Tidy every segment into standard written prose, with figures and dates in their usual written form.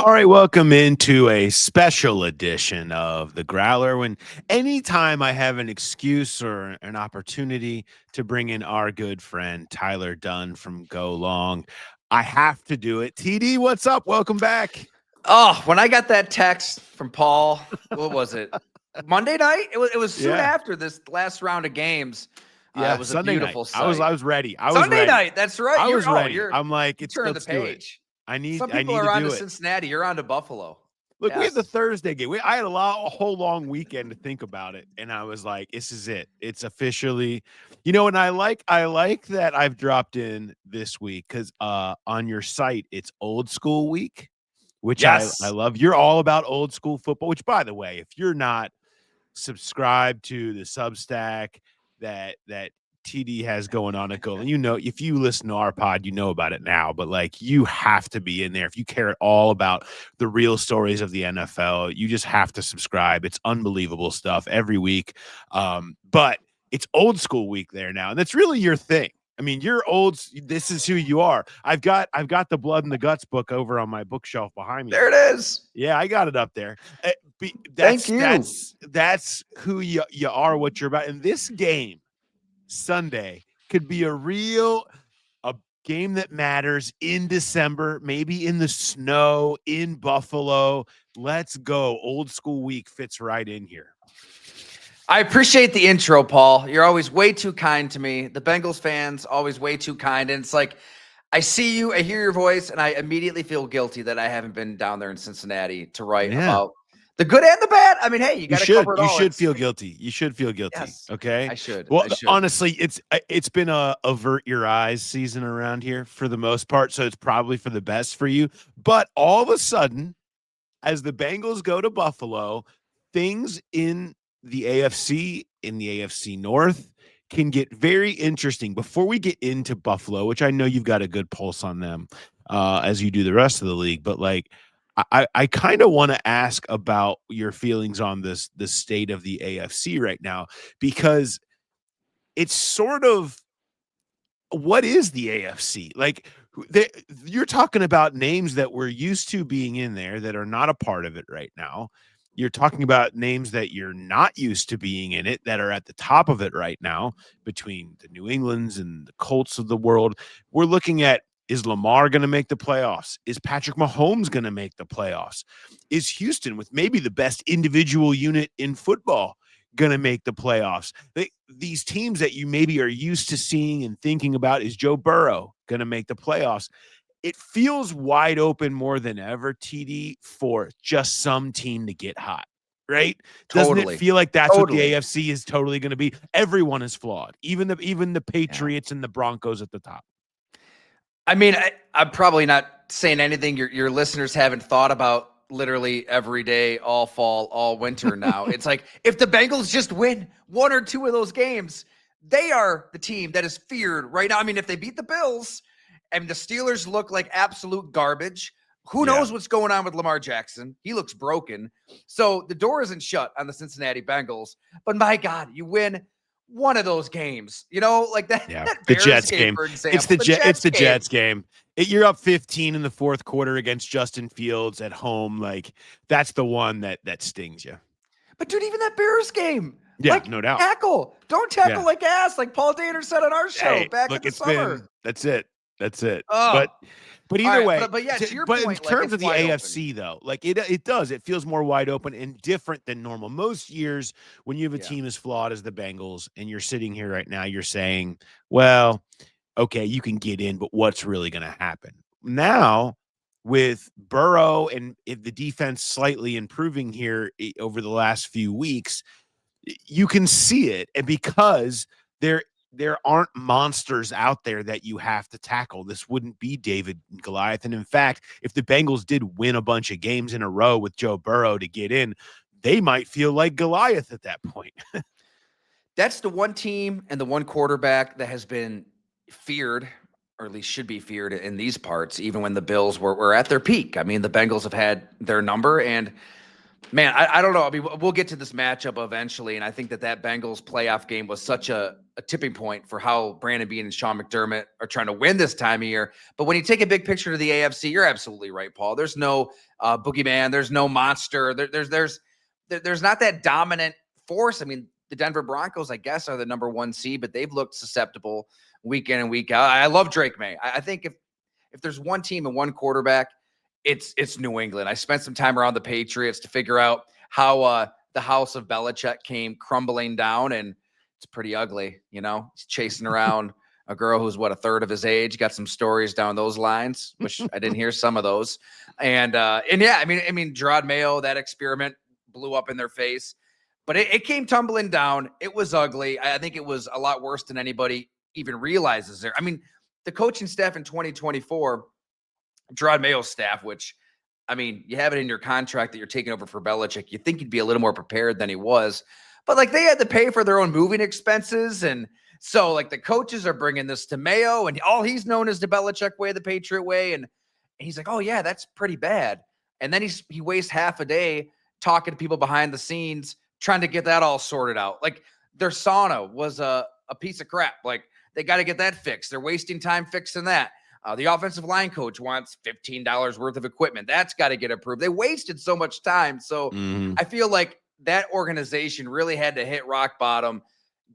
All right, welcome into a special edition of the Growler. When anytime I have an excuse or an opportunity to bring in our good friend Tyler Dunne from Go Long, I have to do it. TD, what's up? Welcome back. Oh, when I got that text from Paul, what was it? Monday night? It was soon Yeah, after this last round of games. It yeah. was a Sunday night. beautiful I was sight. I was ready. I was Sunday ready. night, that's right. I was ready. You're I'm like, you it's turned the let's do it. page. I need Some I people need are to on to do it. Cincinnati. You're on to Buffalo. Look, we had the Yes. Thursday game. I had a whole long weekend to think about it, and I was like, "This is it. It's officially." And I like that I've dropped in this week because on your site it's old school week, which I Yes. love. You're all about old school football. Which, by the way, if you're not subscribe to the Substack that TD has going on at Go. And if you listen to our pod, you know about it now, but like you have to be in there. If you care at all about the real stories of the NFL, you just have to subscribe. It's unbelievable stuff every week. But it's old school week there now, and that's really your thing. I mean, you're old. This is who you are. I've got the Blood and the Guts book over on my bookshelf behind me There here. it is. Yeah, I got it up there. Thank That's you. that's who you are, what you're about. And this game Sunday could be a game that matters in December, maybe in the snow in Buffalo. Let's go. Old school week fits right in here. I appreciate the intro, Paul. You're always way too kind to me. The Bengals fans always way too kind. And it's like I see you, I hear your voice, and I immediately feel guilty that I haven't been down there in Cincinnati to write Yeah. about the good and the bad. I mean, hey, you got to cover it You all. should feel guilty. You should feel guilty. Yes, Okay. I should. Well, I should. honestly, it's been a avert your eyes season around here for the most part, so it's probably for the best for you. But all of a sudden, as the Bengals go to Buffalo, things in the AFC North can get very interesting. Before we get into Buffalo, which I know you've got a good pulse on them as you do the rest of the league, but like I kind of want to ask about your feelings on the state of the AFC right now, because it's sort of, what is the AFC? Like, you're talking about names that we're used to being in there that are not a part of it right now. You're talking about names that you're not used to being in it that are at the top of it right now, between the New Englands and the Colts of the world. We're looking at, is Lamar going to make the playoffs? Is Patrick Mahomes going to make the playoffs? Is Houston, with maybe the best individual unit in football, going to make the playoffs? These teams that you maybe are used to seeing and thinking about, is Joe Burrow going to make the playoffs? It feels wide open more than ever, TD, for just some team to get hot, right? Doesn't it Totally. feel like that's what the Totally. AFC is totally going to be? Everyone is flawed, even the Patriots and the Broncos at the top. I mean, I'm probably not saying anything your listeners haven't thought about literally every day, all fall, all winter now. It's like, if the Bengals just win one or two of those games, they are the team that is feared right now. I mean, if they beat the Bills and the Steelers look like absolute garbage, who knows what's going on with Lamar Jackson? He looks broken. So the door isn't shut on the Cincinnati Bengals. But my God, you win one of those games, like that. Yeah, That the Bears Jets game, game. for example. It's the Jets game. You're up 15 in the fourth quarter against Justin Fields at home. Like, that's the one that stings you. But dude, even that Bears game, Yeah, like, no doubt. don't tackle Yeah. like ass, like Paul Danner said on our show Hey, back in look, the summer. that's it. Oh, But all either right, way, but yeah, to your but in point, like, terms it's of the wide open. AFC though, like it feels more wide open and different than normal. Most years when you have a team as flawed as the Bengals and you're sitting here right now, you're saying, well, okay, you can get in, but what's really going to happen? Now, with Burrow and the defense slightly improving here over the last few weeks, you can see it. And because there aren't monsters out there that you have to tackle. This wouldn't be David and Goliath. And in fact, if the Bengals did win a bunch of games in a row with Joe Burrow to get in, they might feel like Goliath at that point. That's the one team and the one quarterback that has been feared, or at least should be feared in these parts, even when the Bills were at their peak. I mean, the Bengals have had their number, and man, I don't know. I mean, we'll get to this matchup eventually, and I think that Bengals playoff game was such a a tipping point for how Brandon Beane and Sean McDermott are trying to win this time of year. But when you take a big picture to the AFC, you're absolutely right, Paul. There's no boogeyman. There's no monster. There's not that dominant force. I mean, the Denver Broncos, I guess, are the number 1 seed, but they've looked susceptible week in and week out. I love Drake May. I think if there's one team and one quarterback, it's New England. I spent some time around the Patriots to figure out how the house of Belichick came crumbling down, and it's pretty ugly. He's chasing around a girl who's a third of his age. Got some stories down those lines, which I didn't hear some of those. And yeah, I mean, Gerard Mayo, that experiment blew up in their face, but it came tumbling down. It was ugly. I think it was a lot worse than anybody even realizes there. I mean, the coaching staff in 2024, Gerard Mayo's staff, which, I mean, you have it in your contract that you're taking over for Belichick. You think he'd be a little more prepared than he was, but they had to pay for their own moving expenses. And so the coaches are bringing this to Mayo, and all he's known is the Belichick way, the Patriot way. And he's like, oh yeah, that's pretty bad. And then he wastes half a day talking to people behind the scenes, trying to get that all sorted out. Their sauna was a piece of crap. They got to get that fixed. They're wasting time fixing that. The offensive line coach wants $15 worth of equipment. That's got to get approved. They wasted so much time. So I feel like that organization really had to hit rock bottom,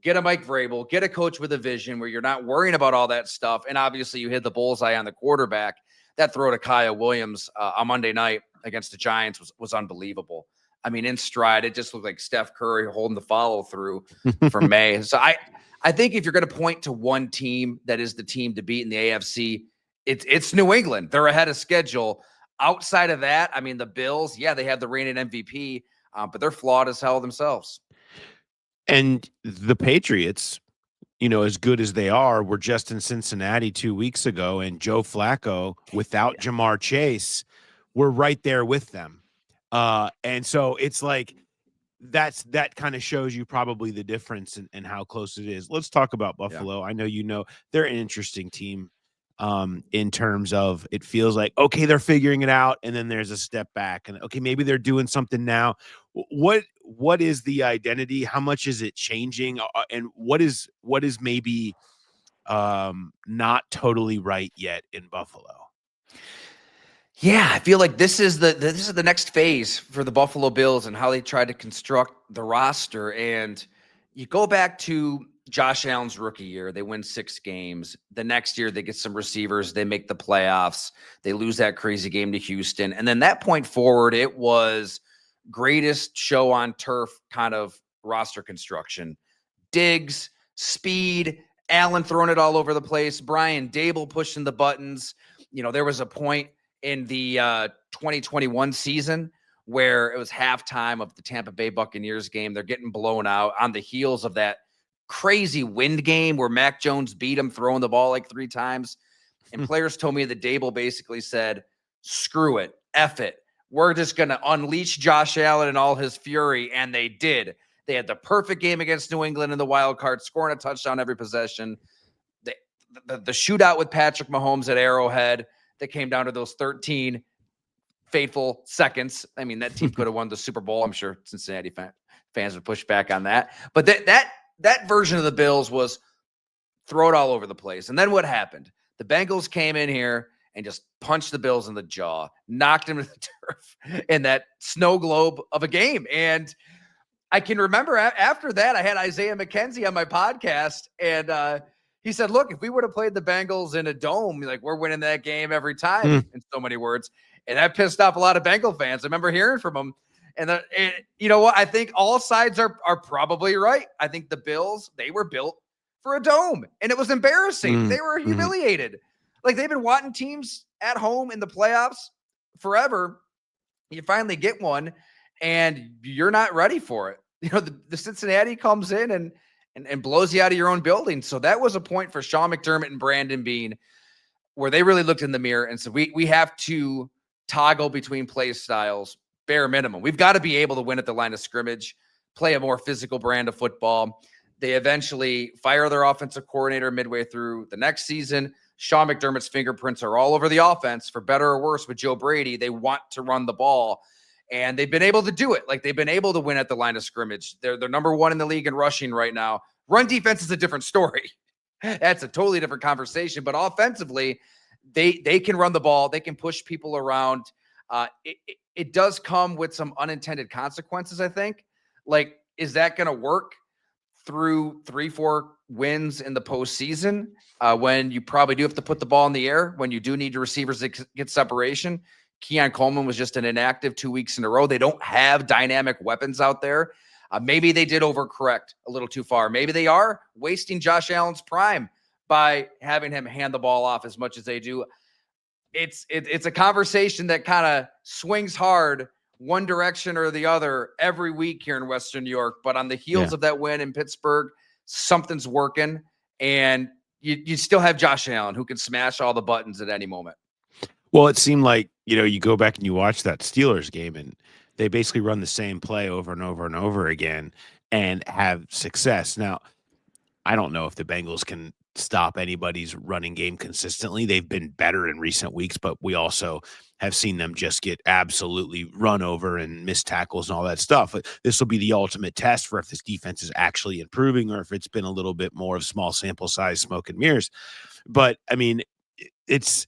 get a Mike Vrabel, get a coach with a vision where you're not worrying about all that stuff. And obviously you hit the bullseye on the quarterback. That throw to Kyle Williams on Monday night against the Giants was unbelievable. I mean, in stride, it just looked like Steph Curry holding the follow through for May. So I think if you're going to point to one team that is the team to beat in the AFC, it's New England. They're ahead of schedule. Outside of that, I mean, the Bills, yeah, they have the reigning MVP, but they're flawed as hell themselves. And the Patriots, as good as they are, were just in Cincinnati 2 weeks ago, and Joe Flacco, without Jamar Chase, were right there with them. And so it's that kind of shows you probably the difference in how close it is. Let's talk about Buffalo. Yeah. I know they're an interesting team in terms of it feels like, okay, they're figuring it out, and then there's a step back, and okay, maybe they're doing something now. What is the identity? How much is it changing? And what is maybe not totally right yet in Buffalo? Yeah, I feel like this is the next phase for the Buffalo Bills and how they try to construct the roster. And you go back to Josh Allen's rookie year, they win 6 games. The next year, they get some receivers. They make the playoffs. They lose that crazy game to Houston. And then that point forward, it was greatest show on turf kind of roster construction. Diggs, speed, Allen throwing it all over the place, Brian Dable pushing the buttons. There was a point in the 2021 season where it was halftime of the Tampa Bay Buccaneers game. They're getting blown out on the heels of that crazy wind game where Mac Jones beat him throwing the ball 3 times. And players told me that Dable basically said, screw it, F it. We're just going to unleash Josh Allen and all his fury. And they did. They had the perfect game against New England in the wild card, scoring a touchdown every possession. The shootout with Patrick Mahomes at Arrowhead that came down to those 13 fateful seconds. I mean, that team could have won the Super Bowl. I'm sure Cincinnati fans would push back on that. But that version of the Bills was throw it all over the place. And then what happened? The Bengals came in here and just punched the Bills in the jaw, knocked them to the turf in that snow globe of a game. And I can remember after that, I had Isaiah McKenzie on my podcast, and he said, look, if we would have played the Bengals in a dome, we're winning that game every time, in so many words. And that pissed off a lot of Bengal fans. I remember hearing from them. And you know what? I think all sides are probably right. I think the Bills, they were built for a dome, and it was embarrassing. They were humiliated. They've been wanting teams at home in the playoffs forever. You finally get one, and you're not ready for it. The Cincinnati comes in and blows you out of your own building. So that was a point for Sean McDermott and Brandon Beane where they really looked in the mirror and said, we have to toggle between play styles, bare minimum. We've got to be able to win at the line of scrimmage, play a more physical brand of football. They eventually fire their offensive coordinator midway through the next season. Sean McDermott's fingerprints are all over the offense, for better or worse, with Joe Brady. They want to run the ball, and they've been able to do it. They've been able to win at the line of scrimmage. They're number 1 in the league in rushing right now. Run defense is a different story. That's a totally different conversation. But offensively, they can run the ball. They can push people around. It does come with some unintended consequences, I think. Like, is that going to work through 3-4 wins in the postseason when you probably do have to put the ball in the air, when you do need your receivers to get separation? Keon Coleman was just an inactive 2 weeks in a row. They don't have dynamic weapons out there. Maybe they did overcorrect a little too far. Maybe they are wasting Josh Allen's prime by having him hand the ball off as much as they do. It's a conversation that kind of swings hard one direction or the other every week here in Western New York. But on the heels of that win in Pittsburgh, something's working, and you still have Josh Allen who can smash all the buttons at any moment. Well, it seemed like, you go back and you watch that Steelers game and they basically run the same play over and over and over again and have success. Now, I don't know if the Bengals can stop anybody's running game consistently. They've been better in recent weeks, but we also have seen them just get absolutely run over and missed tackles and all that stuff. But this will be the ultimate test for if this defense is actually improving or if it's been a little bit more of small sample size, smoke and mirrors. But I mean, it's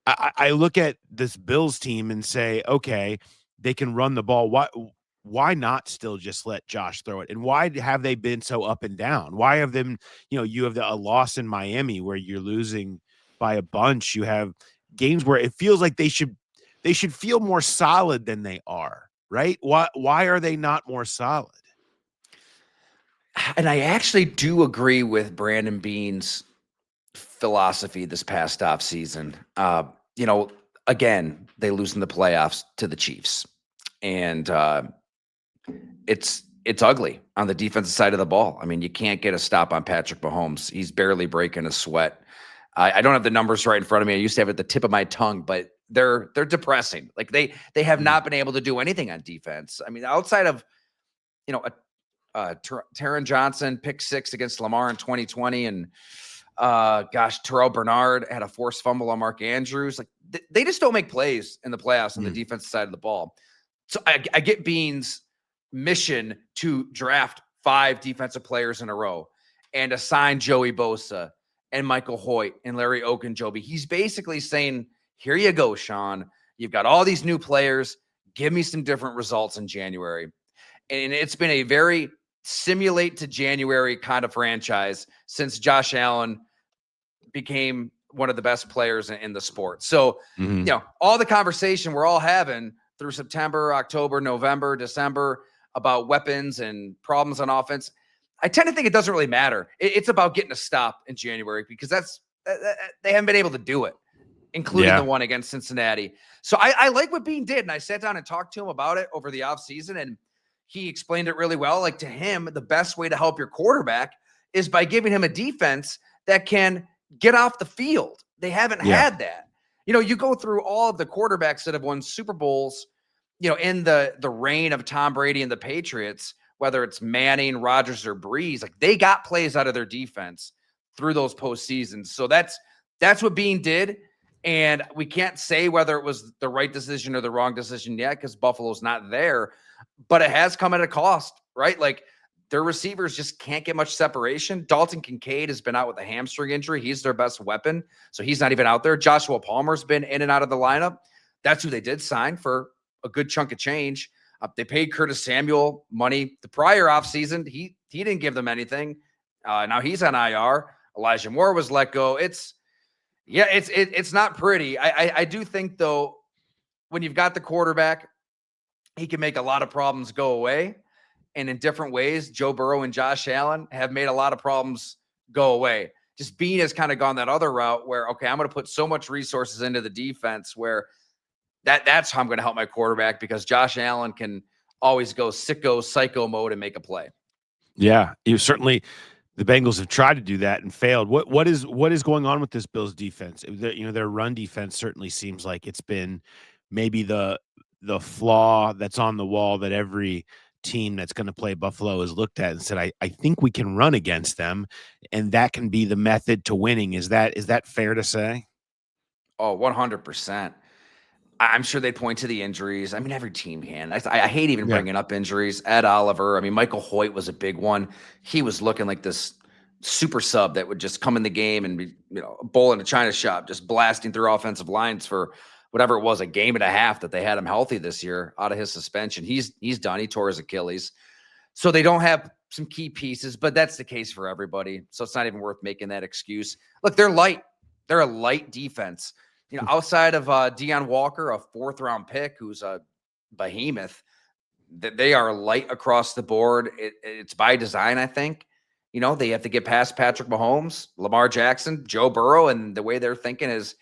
I look at this Bills team and say, okay, they can run the ball. Why not still just let Josh throw it? And why have they been so up and down? Why have them, you have a loss in Miami where you're losing by a bunch. You have games where it feels like they should feel more solid than they are, right? Why are they not more solid? And I actually do agree with Brandon Beane's philosophy this past offseason. Again, they lose in the playoffs to the Chiefs. And it's ugly on the defensive side of the ball. I mean, you can't get a stop on Patrick Mahomes. He's barely breaking a sweat. I don't have the numbers right in front of me. I used to have it at the tip of my tongue, but they're depressing. Like they have not been able to do anything on defense. I mean, outside of Taron Johnson pick 6 against Lamar in 2020, and Terrell Bernard had a forced fumble on Mark Andrews. Like they just don't make plays in the playoffs on the defensive side of the ball. So I get Beane's mission to draft 5 defensive players in a row and assign Joey Bosa and Michael Hoyt and Larry Ogunjobi. He's basically saying, here you go, Sean. You've got all these new players. Give me some different results in January. And it's been a very simulate to January kind of franchise since Josh Allen became one of the best players in the sport. So, all the conversation we're all having through September, October, November, December about weapons and problems on offense, I tend to think it doesn't really matter. It's about getting a stop in January because they haven't been able to do it, including the one against Cincinnati. So I like what Beane did, and I sat down and talked to him about it over the offseason, and he explained it really well. Like, to him, the best way to help your quarterback is by giving him a defense that can get off the field. They haven't had that. You go through all of the quarterbacks that have won Super Bowls, in the reign of Tom Brady and the Patriots, whether it's Manning, Rodgers, or Breeze, like they got plays out of their defense through those postseasons. So that's what Beane did. And we can't say whether it was the right decision or the wrong decision yet because Buffalo's not there, but it has come at a cost, right? Like their receivers just can't get much separation. Dalton Kincaid has been out with a hamstring injury. He's their best weapon, so he's not even out there. Joshua Palmer's been in and out of the lineup. That's who they did sign for a good chunk of change. They paid Curtis Samuel money the prior offseason. He didn't give them anything. Now he's on IR. Elijah Moore was let go. It's not pretty. I do think, though, when you've got the quarterback, he can make a lot of problems go away. And in different ways, Joe Burrow and Josh Allen have made a lot of problems go away. Just Beane has kind of gone that other route where, okay, I'm going to put so much resources into the defense where that's how I'm going to help my quarterback because Josh Allen can always go sicko, psycho mode and make a play. Yeah, the Bengals have tried to do that and failed. What is going on with this Bills defense? Their run defense certainly seems like it's been maybe the flaw that's on the wall that every team that's going to play Buffalo has looked at and said, I think we can run against them, and that can be the method to winning. Is that fair to say? Oh, 100%. I'm sure they'd point to the injuries. I mean, every team can. I hate even Yeah. bringing up injuries. Ed Oliver, I mean, Michael Hoyt was a big one. He was looking like this super sub that would just come in the game and be, a bull in a china shop, just blasting through offensive lines for whatever it was, a game and a half that they had him healthy this year out of his suspension. He's done. He tore his Achilles. So they don't have some key pieces, but that's the case for everybody. So it's not even worth making that excuse. Look, they're light. They're a light defense. Outside of Deion Walker, a 4th-round pick, who's a behemoth, that they are light across the board. It's by design, I think. They have to get past Patrick Mahomes, Lamar Jackson, Joe Burrow, and the way they're thinking is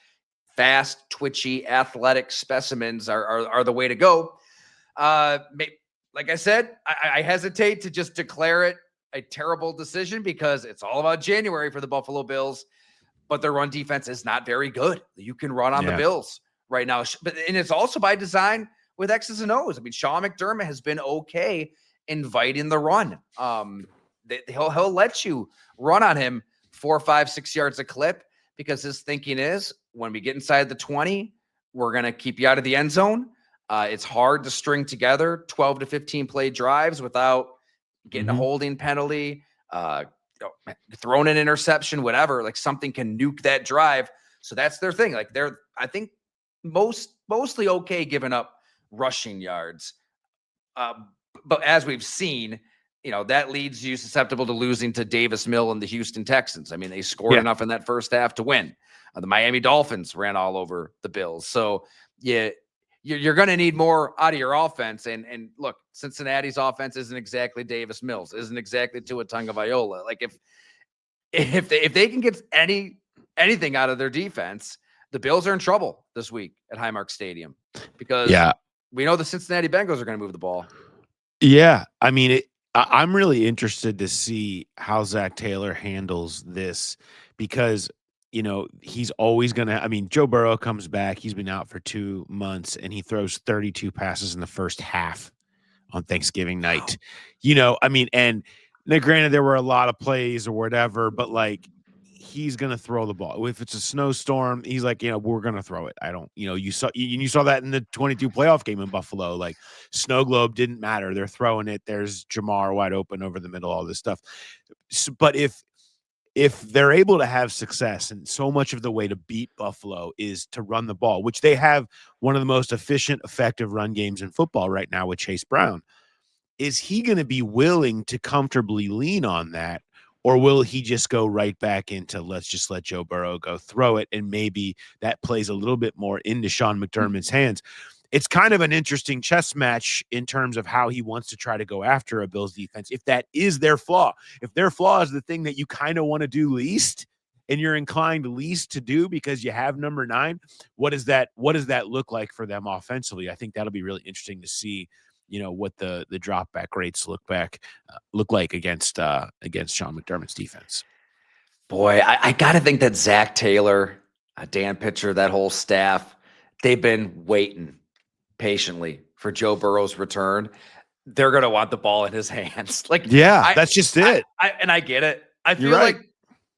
fast, twitchy, athletic specimens are the way to go. Like I said, I hesitate to just declare it a terrible decision because it's all about January for the Buffalo Bills. But their run defense is not very good. You can run on the Bills right now. And it's also by design with X's and O's. I mean, Sean McDermott has been okay inviting the run. He'll let you run on him 4, 5, 6 yards a clip because his thinking is when we get inside the 20, we're going to keep you out of the end zone. It's hard to string together 12 to 15 play drives without getting a holding penalty, thrown an interception, whatever, like something can nuke that drive. So that's their thing. Like they're, I think, mostly okay giving up rushing yards. But as we've seen, that leads you susceptible to losing to Davis Mill and the Houston Texans. I mean, they scored enough in that first half to win. The Miami Dolphins ran all over the Bills. So you're going to need more out of your offense. And look, Cincinnati's offense isn't exactly Davis Mills, isn't exactly Tua Tagovailoa. Like if they can get anything out of their defense, the Bills are in trouble this week at Highmark Stadium because we know the Cincinnati Bengals are going to move the ball. Yeah, I mean, I'm really interested to see how Zach Taylor handles this because he's always gonna. I mean, Joe Burrow comes back; he's been out for 2 months, and he throws 32 passes in the first half on Thanksgiving night. I mean, and now granted, there were a lot of plays or whatever, but like he's gonna throw the ball. If it's a snowstorm, he's like, we're gonna throw it. I don't, you saw that in the 22 playoff game in Buffalo. Like snow globe didn't matter. They're throwing it. There's Jamar wide open over the middle, all this stuff. But if they're able to have success, and so much of the way to beat Buffalo is to run the ball, which they have one of the most efficient, effective run games in football right now with Chase Brown, is he going to be willing to comfortably lean on that? Or will he just go right back into let's just let Joe Burrow go throw it? And maybe that plays a little bit more into Sean McDermott's hands. It's kind of an interesting chess match in terms of how he wants to try to go after a Bills defense. If that is their flaw, if their flaw is the thing that you kind of want to do least and you're inclined least to do because you have number 9, what does that look like for them offensively? I think that'll be really interesting to see, what the drop back rates look like against Sean McDermott's defense. Boy, I got to think that Zach Taylor, Dan Pitcher, that whole staff, they've been waiting patiently for Joe Burrow's return. They're going to want the ball in his hands. That's just it. I get it. I feel like,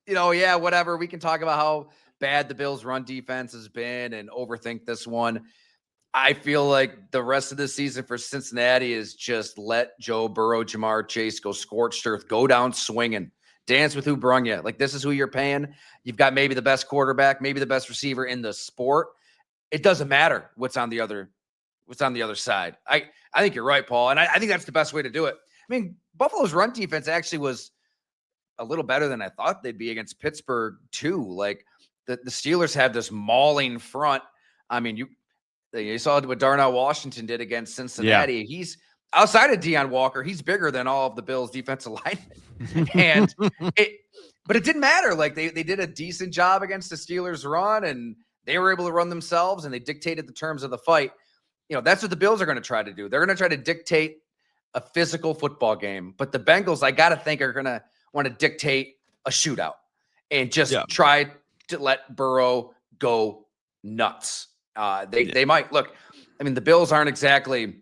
whatever. We can talk about how bad the Bills' run defense has been and overthink this one. I feel like the rest of the season for Cincinnati is just let Joe Burrow, Jamar Chase go scorched earth, go down swinging, dance with who brung you. Like, this is who you're paying. You've got maybe the best quarterback, maybe the best receiver in the sport. It doesn't matter what's on the other side. I think you're right, Paul. And I think that's the best way to do it. I mean, Buffalo's run defense actually was a little better than I thought they'd be against Pittsburgh too. Like the Steelers have this mauling front. I mean, you saw what Darnell Washington did against Cincinnati. Yeah. He's outside of Deion Walker. He's bigger than all of the Bills' defensive linemen. But it didn't matter. Like they did a decent job against the Steelers' run, and they were able to run themselves, and they dictated the terms of the fight. That's what the Bills are going to try to do. They're going to try to dictate a physical football game. But the Bengals, I got to think, are going to want to dictate a shootout and just try to let Burrow go nuts. They might. Look, I mean, the Bills aren't exactly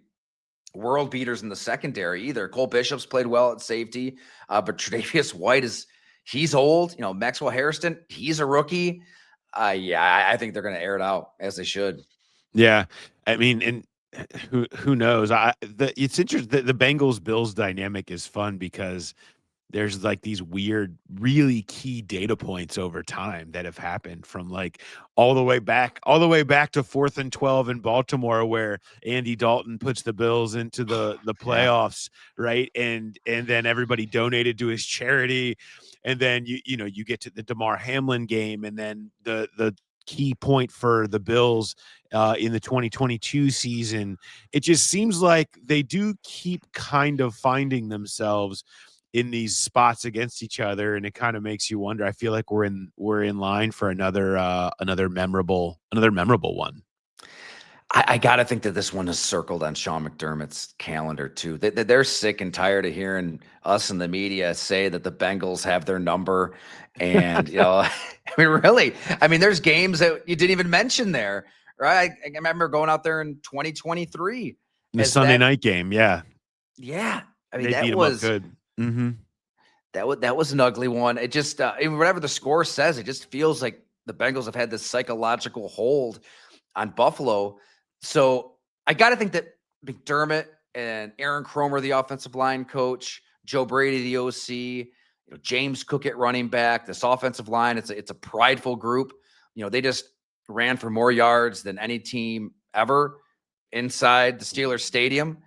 world beaters in the secondary either. Cole Bishop's played well at safety, but Tre'Davious White he's old. Maxwell Hairston, he's a rookie. I think they're going to air it out as they should. Yeah, I mean, and who knows? It's interesting. The Bengals Bills dynamic is fun because there's like these weird, really key data points over time that have happened from like all the way back to 4th and 12 in Baltimore, where Andy Dalton puts the Bills into the Yeah. playoffs, right? And then everybody donated to his charity, and then you get to the Damar Hamlin game, and then the key point for the Bills in the 2022 season. It just seems like they do keep kind of finding themselves in these spots against each other, and it kind of makes you wonder. I feel like we're in line for another memorable one. I got to think that this one is circled on Sean McDermott's calendar too. They're sick and tired of hearing us in the media say that the Bengals have their number. And, I mean, really, I mean, there's games that you didn't even mention there, right? I remember going out there in 2023 The as Sunday that. night game, yeah, Yeah. I mean, they beat them up good. Hmm. that was an ugly one. It just, whatever the score says, it just feels like the Bengals have had this psychological hold on Buffalo. So I got to think that McDermott and Aaron Cromer, the offensive line coach, Joe Brady, the OC, James Cook at running back, this offensive line, it's a prideful group. They just ran for more yards than any team ever inside the Steelers stadium.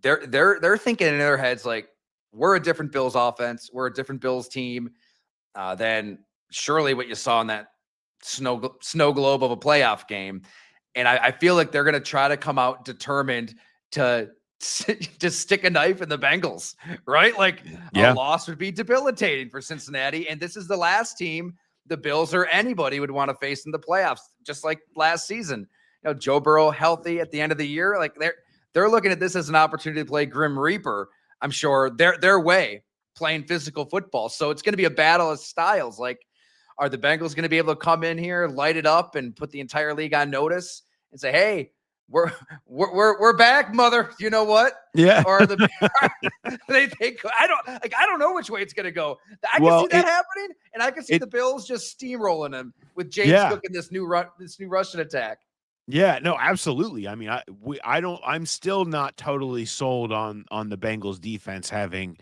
They're thinking in their heads like, we're a different Bills offense, we're a different Bills team than surely what you saw in that snow globe of a playoff game. And I feel like they're going to try to come out determined to just stick a knife in the Bengals, right? Like a Yeah, loss would be debilitating for Cincinnati. And this is the last team the Bills or anybody would want to face in the playoffs, just like last season. Joe Burrow healthy at the end of the year. Like they're looking at this as an opportunity to play Grim Reaper. I'm sure their way playing physical football. So it's going to be a battle of styles. Like, are the Bengals going to be able to come in here, light it up, and put the entire league on notice and say, "Hey, we're back, mother"? You know what? yeah. Or they think I don't know which way it's going to go. I can Well, see that happening, and I can see it the Bills just steamrolling them with James yeah. Cook in this new Russian attack. Yeah, no, absolutely. I mean, I don't. I'm still not totally sold on the Bengals defense having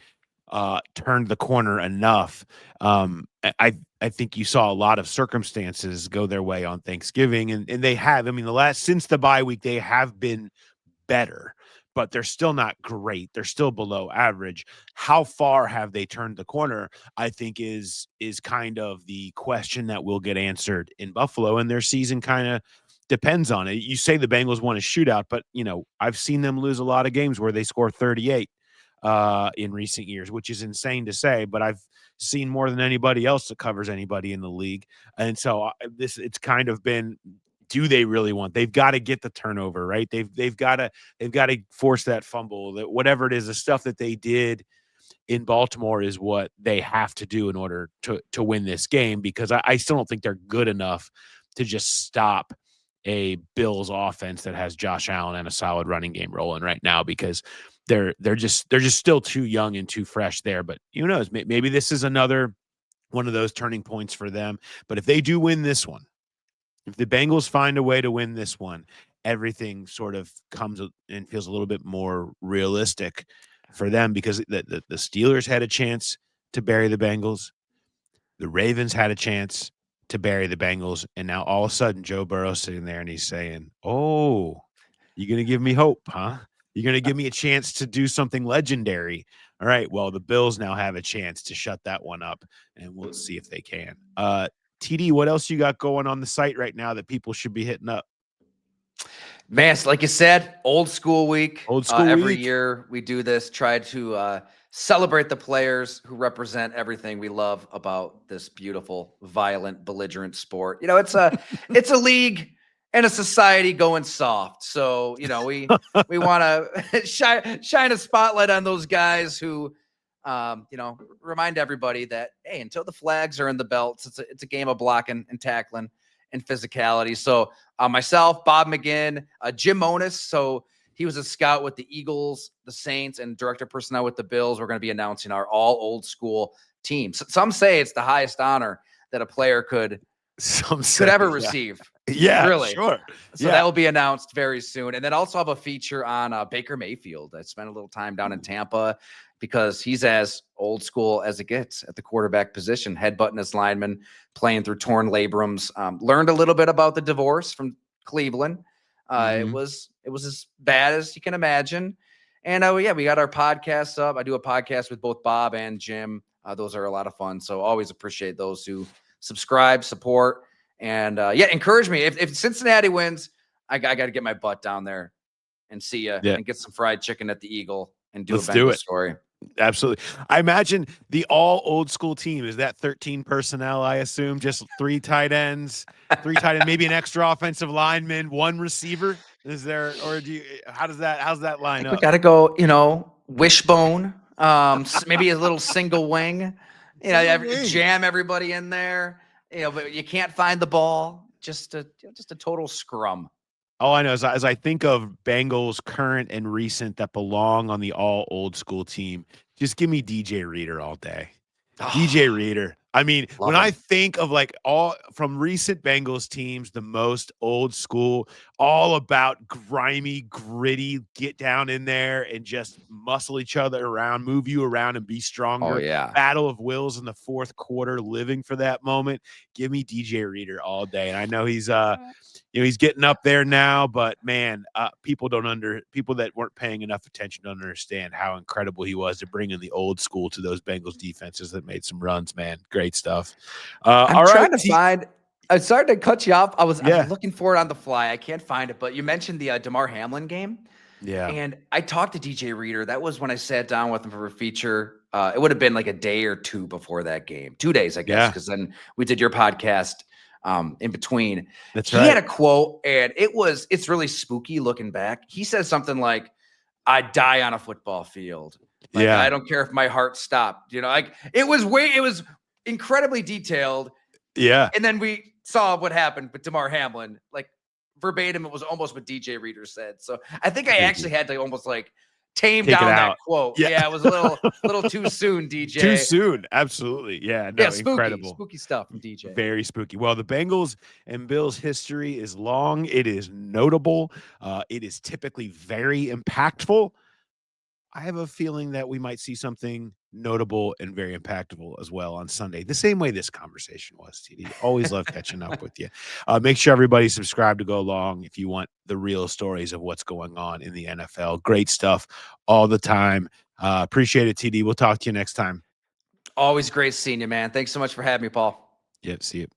turned the corner enough. I think you saw a lot of circumstances go their way on Thanksgiving, and they have. I mean, since the bye week, they have been better, but they're still not great. They're still below average. How far have they turned the corner? I think is kind of the question that will get answered in Buffalo, and their season kind of depends on it. You say the Bengals won a shootout, but I've seen them lose a lot of games where they score 38 in recent years, which is insane to say, but I've seen more than anybody else that covers anybody in the league. And so it's kind of been, do they really want? They've got to get the turnover, right? They've got to force that fumble, that whatever it is, the stuff that they did in Baltimore is what they have to do in order to win this game, because I still don't think they're good enough to just stop a Bills offense that has Josh Allen and a solid running game rolling right now, because they're just still too young and too fresh there. But who knows? Maybe this is another one of those turning points for them. But if they do win this one, if the Bengals find a way to win this one, everything sort of comes and feels a little bit more realistic for them, because the Steelers had a chance to bury the Bengals. The Ravens had a chance to bury the Bengals. And now all of a sudden, Joe Burrow's sitting there and he's saying, "Oh, you're going to give me hope, huh? You're going to give me a chance to do something legendary." All right. Well, the Bills now have a chance to shut that one up, and we'll see if they can. TD, what else you got going on the site right now that people should be hitting up? Man, like you said, old school week. Old school Every week. year we do this, try to celebrate the players who represent everything we love about this beautiful, violent, belligerent sport. It's a league and a society going soft. So we want to shine a spotlight on those guys who, remind everybody that, hey, until the flags are in the belts, it's a game of blocking and tackling and physicality. So myself, Bob McGinn, Jim Monis. So he was a scout with the Eagles, the Saints, and director of personnel with the Bills. We're going to be announcing our all old school team. So some say it's the highest honor that a player could Some say, ever yeah. receive. Yeah, Really. sure. So that Yeah. will be announced very soon. And then also have a feature on Baker Mayfield. I spent a little time down in Ooh. Tampa because he's as old school as it gets at the quarterback position, headbutting his lineman, playing through torn labrums. Learned a little bit about the divorce from Cleveland. It Mhm. was as bad as you can imagine. And yeah, we got our podcasts up. I do a podcast with both Bob and Jim. Those are a lot of fun. So always appreciate those who subscribe, support, and yeah, encourage me. If Cincinnati wins, I got to get my butt down there and see you Yeah. and get some fried chicken at the Eagle and do a Let's do Bengals it. story. Absolutely. I imagine the all old school team is that 13 personnel, I assume, just 3 tight ends, 3 tight end, maybe an extra offensive lineman, 1 receiver. Is there or do you how's that I line think we up? got to go, wishbone, maybe a little single wing, Single wing. jam everybody in there, but you can't find the ball. Just a total scrum. All I know is as I think of Bengals current and recent that belong on the all old school team, just give me DJ Reader all day. DJ Oh, Reader. I mean, when love I him. think of like all from recent Bengals teams, the most old school, all about grimy, gritty, get down in there and just muscle each other around, move you around and be Oh stronger. yeah. Battle of wills in the fourth quarter, living for that moment. Give me DJ Reader all day. And I know he's getting up there now, but man, people that weren't paying enough attention don't understand how incredible he was to bring in the old school to those Bengals defenses that made some runs. Man, great stuff. I'm All right, trying to find. I'm sorry to cut you off. I'm yeah, looking for it on the fly. I can't find it. But you mentioned the Damar Hamlin game, yeah, and I talked to DJ Reader. That was when I sat down with him for a feature. It would have been like a day or two before that game, 2 days, I guess, yeah. because then we did your podcast in between. That's He had right. a quote, and it's really spooky looking back. He says something like, "I die on a football field. Like I Yeah, don't care if my heart stopped." Like it was incredibly detailed, yeah. and then we saw what happened with Damar Hamlin. Like verbatim, it was almost what DJ Reader said. So I think I actually Creepy. had to almost like tame Take it down that out. quote. Yeah, Yeah, it was a little too soon, too DJ. soon. Absolutely. Yeah. Yeah, No, spooky, incredible. spooky stuff from DJ. Very spooky. Well, the Bengals and Bills history is long. It is notable. It is typically very impactful. I have a feeling that we might see something notable and very impactful as well on Sunday, the same way this conversation was, TD. Always love catching up with you. Make sure everybody subscribe to go along if you want the real stories of what's going on in the NFL. Great stuff all the time. Appreciate it, TD. We'll talk to you next time. Always great seeing you, man. Thanks so much for having me, Paul. Yep. See you.